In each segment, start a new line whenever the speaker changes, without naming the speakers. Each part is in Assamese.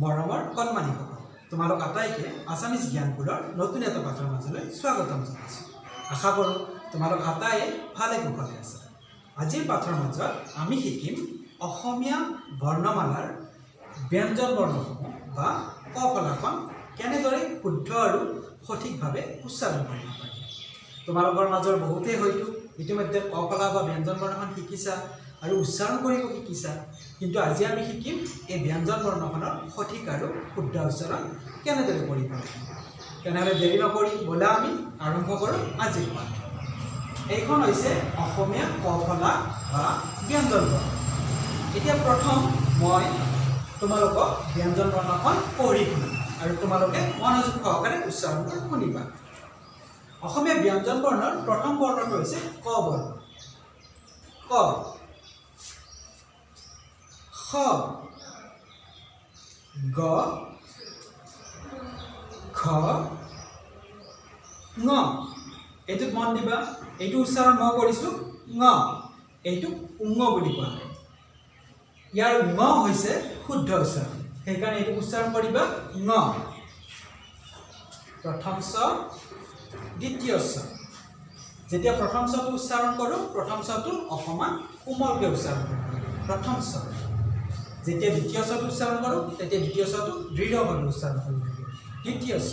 মৰমৰ কণমানিসকল, তোমালোক আটাইকে আছামিজ জ্ঞানপুৰৰ নতুন এটা পাঠৰ মাজলৈ স্বাগতম জনাইছোঁ। আশা কৰোঁ তোমালোক আটাইয়ে ভালে কুশলে আছে। আজিৰ পাঠৰ মাজত আমি শিকিম অসমীয়া বৰ্ণমালাৰ ব্যঞ্জন বৰ্ণসমূহ বা ক ফলাখন কেনেদৰে শুদ্ধ আৰু সঠিকভাৱে উচ্চাৰণ কৰিব পাৰি। তোমালোকৰ মাজৰ বহুতেই হয়তো ইতিমধ্যে ক ফলা বা ব্যঞ্জন বৰ্ণখন শিকিছা আৰু উচ্চাৰণ কৰিব শিকিছা, কিন্তু আজি আমি শিকিম এই ব্যঞ্জন বৰ্ণখনৰ সঠিক আৰু শুদ্ধ উচ্চাৰণ কেনেদৰে কৰিব লাগে। তেনেহ'লে দেৰি নকৰি ব'লা আমি আৰম্ভ কৰোঁ আজিৰ পাঠ। এইখন হৈছে অসমীয়া ক ফলা বা ব্যঞ্জন বৰ্ণ। এতিয়া প্ৰথম মই তোমালোকক ব্যঞ্জন বৰ্ণখন পঢ়ি শুনাম আৰু তোমালোকে মনোযোগ সহকাৰে উচ্চাৰণটো শুনিবা। অসমীয়া ব্যঞ্জন বৰ্ণৰ প্ৰথম বৰ্ণটো হৈছে ক বৰ্ণ। ক, খ, গ, ঘ, ঙ। এইটোত মন দিবা, এইটো উচ্চাৰণ মই কৰিছোঁ ঙ, এইটো উঙ বুলি কোৱা হয়। ইয়াৰ ঙ হৈছে শুদ্ধ উচ্চাৰণ, সেইকাৰণে এইটো উচ্চাৰণ কৰিবা ঙ। প্ৰথম চ, দ্বিতীয় চ। যেতিয়া প্ৰথম চটো উচ্চাৰণ কৰোঁ, প্ৰথম চটো অকণমান কোমলকৈ উচ্চাৰণ কৰিব লাগে, প্ৰথম চ। যেতিয়া দ্বিতীয় চটো উচ্চাৰণ কৰোঁ, তেতিয়া দ্বিতীয় চটো দৃঢ়ভাৱে উচ্চাৰণ কৰিব লাগে, দ্বিতীয় চ।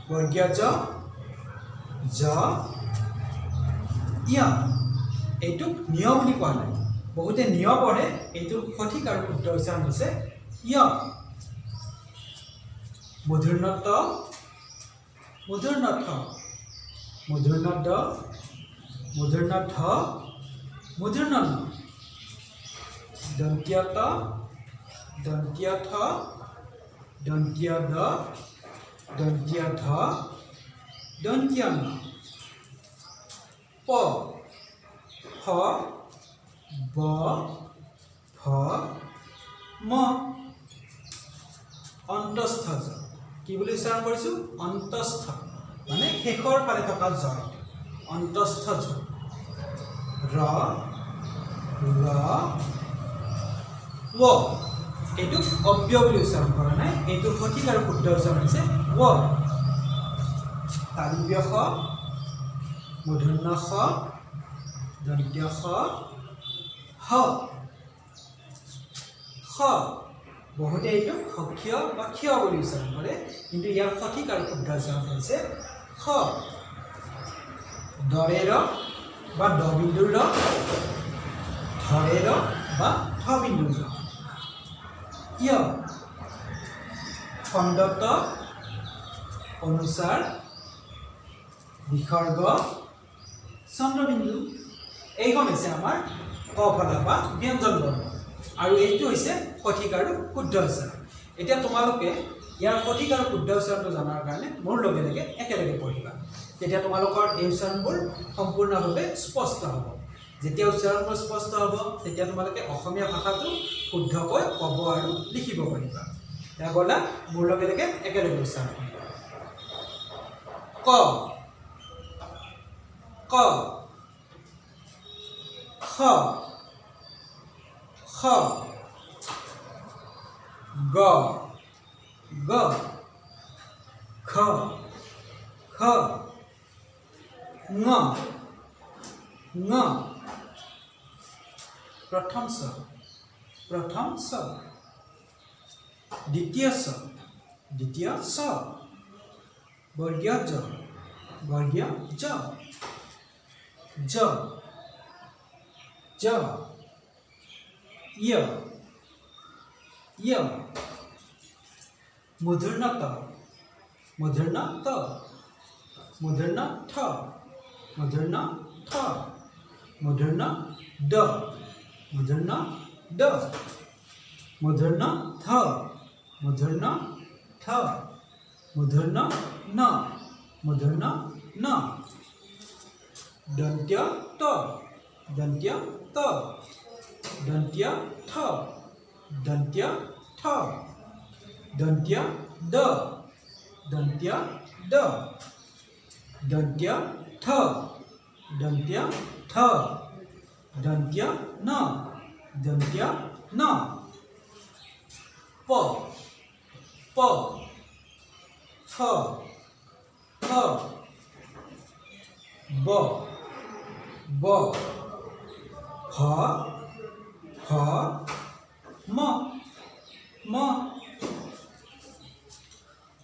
বৰ্গীয় জ, জ, য়। এইটোক নিয় বুলি কোৱা নাই, বহুতে নিয় পঢ়ে, এইটোৰ সঠিক আৰু শুদ্ধ উচ্চাৰণ হৈছে য়। মূৰ্ধন্য ত, মূৰ্ধন্য থ, মূৰ্ধন্য দ, মূৰ্ধন্য ধ, মূৰ্ধন্য ন। দন্ত্য ত, দন্ত্য থ, দন্ত্য দ, দন্ত্য ধ, দন্ত্য ন। প, ফ, ব, ভ, ম। অন্তস্থ জ। কি বুলি উচ্চাৰণ কৰিছোঁ? অন্তস্থ, মানে শেষৰ ফালে থকা জ, অন্তস্থ জ। ৰ, ল, ৱ। এইটোক অব্যয় বুলি উচ্চাৰণ কৰা নাই, এইটো সঠিক আৰু শুদ্ধ উচ্চাৰণ হৈছে ৱ। তালব্য শ, মূৰ্ধন্য ষ, দন্ত্য স, হ, খ। বহুতে এইটোক সক্ৰিয় বা ক্ষয় বুলি উচ্চাৰণ কৰে, কিন্তু ইয়াৰ সঠিক আৰু শুদ্ধ উচ্চাৰণ হৈছে খ। দৰে ৰ বা দ বিন্দুৰ ৰ, ধৰে ৰ বা ধ বিন্দুৰ ৰ। য়, খণ্ডত অনুসাৰ বিসৰ্গ চন্দ্ৰবিন্দু। এইখন হৈছে আমাৰ ক ফলা বা ব্যঞ্জন বৰ্ণ, আৰু এইটো হৈছে সঠিক আৰু শুদ্ধ উচ্চাৰণ। এতিয়া তোমালোকে ইয়াৰ সঠিক আৰু শুদ্ধ উচ্চাৰণটো জনাৰ কাৰণে মোৰ লগে লগে একেলগে পঢ়িবা, তেতিয়া তোমালোকৰ এই উচ্চাৰণবোৰ সম্পূৰ্ণভাৱে স্পষ্ট হ'ব। যেতিয়া উচ্চাৰণবোৰ স্পষ্ট হ'ব, তেতিয়া তোমালোকে অসমীয়া ভাষাটো শুদ্ধকৈ ক'ব আৰু লিখিব পাৰিবা। এতিয়া ব'লা মোৰ লগে লগে একেলগে উচ্চাৰণ কৰিবা। ক, ক, খ, খ, গ, গ, ঘ, খ, ঙ, ঙ। প্ৰথম চ, প্ৰথম চ। দ্বিতীয় চ, দ্বিতীয় চ। বৰ্গীয় জ, বৰ্গীয় জ, জ, জ। য়, য়। মূৰ্ধন্য ত, মূৰ্ধন্য ত, মূৰ্ধন্য থ, মূৰ্ধন্য থ, মূৰ্ধন্য দ, মূৰ্ধন্য দ, মূৰ্ধন্য ধ, মূৰ্ধন্য থ, মূৰ্ধন্য ন, মূৰ্ধন্য ন। দন্ত্য ত, দন্ত্য ত, দন্ত্য থ, দন্ত্য থ, দন্ত্য দ, দন্ত্য দ, দন্ত্য থ, দন্ত্য থ, দন্ত্য ন, দন্ত্য ন। প প ফ ফ ব ব ভ ভ ম ম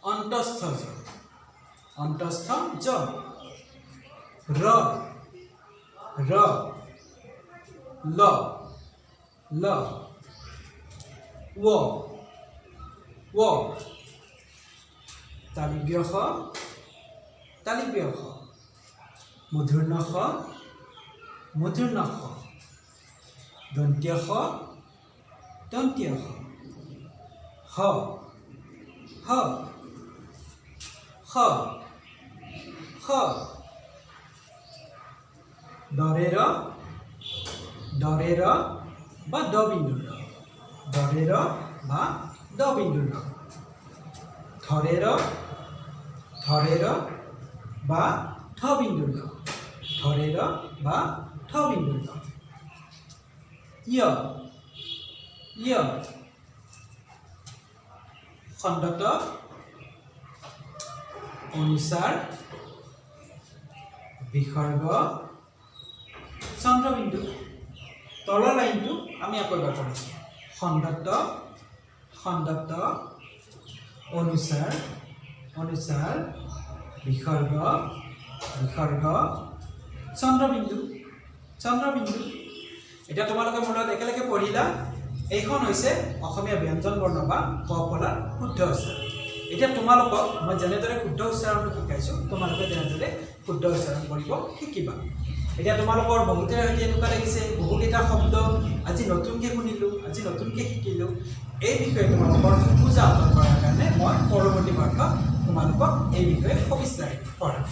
অন্তস্থ জ অন্তস্থ জ র র ল ল ও ও তালিবীয় খ তালিবীয় খ মূৰ্ধন্য খ মূৰ্ধন্য খ দন্তীয় খ দন্তীয় খ হ হ খ খ দৰে ৰ বা দ বিন্দুৰ ৰ দৰে ৰ বা দ বিন্দুৰ ৰ ধৰে ৰ বা ঠ বিন্দুৰ ৰ ধৰে ৰ বা ঠ বিন্দুৰ ৰ য় য় খণ্ডত অনুসাৰ বিসৰ্গ চন্দ্ৰবিন্দু তলৰ লাইনটো আমি আকৌ এবাৰ কৰিছোঁ খণ্ডত খণ্ডত অনুসাৰ অনুসাৰ বিসৰ্গ বিসৰ্গ চন্দ্ৰবিন্দু চন্দ্ৰবিন্দু এতিয়া তোমালোকে মোৰ লগত একেলগে পঢ়িলা এইখন হৈছে অসমীয়া ব্যঞ্জন বৰ্ণ বা ক ফলাৰ শুদ্ধ উচ্চাৰণ এতিয়া তোমালোকক মই যেনেদৰে শুদ্ধ উচ্চাৰণটো শিকাইছোঁ তোমালোকে তেনেদৰে শুদ্ধ উচ্চাৰণ কৰিব শিকিবা এতিয়া তোমালোকৰ বহুতে হয়তো এনেকুৱা লাগিছে বহুকেইটা শব্দ আজি নতুনকৈ শুনিলোঁ আজি নতুনকৈ শিকিলোঁ এই বিষয়ে তোমালোকৰ বুজা অৰ্জন কৰাৰ কাৰণে মই পৰৱৰ্তী পাঠত তোমালোকক এই বিষয়ে সবিস্তাৰে পঢ়াম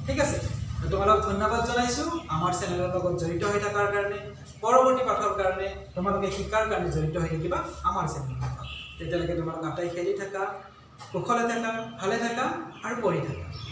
ঠিক আছে তোমালোক ধন্যবাদ জনাইছোঁ আমাৰ চেনেলৰ লগত জড়িত হৈ থকাৰ কাৰণে পৰৱৰ্তী পাঠৰ কাৰণে তোমালোকে শিকাৰ কাৰণে জড়িত হৈ থাকিবা আমাৰ চেনেলৰ লগত তেতিয়ালৈকে তোমালোক আটাই খেলি থাকা কুশলে থাকা ভালে থাকা আৰু পঢ়ি থাকা